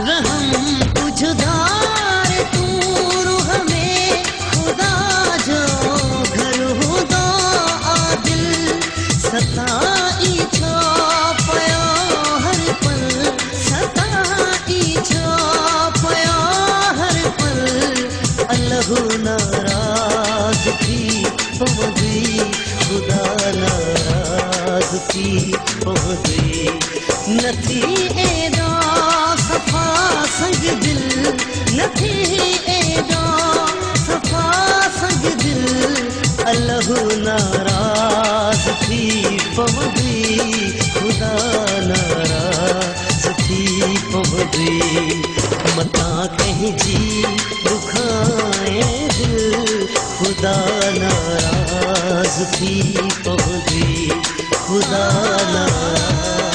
रहम तुझदार तू रूह में खुदा जो घर हुदा आदिल सताई छो पयो हर पल सताई छो पयो हर पल अल्लाह नाराज थी पवंदी खुदा नाराज थी पवंदी नथी एडो सफ़ा संग दिल नथी एडो सफ़ा संग दिल अल्लाह नाराज थी पवंदी खुदा नाराज थी पवंदी मता कहीं जी दुखाए दिल खुदा नाराज थी पवंदी खुदा नाराज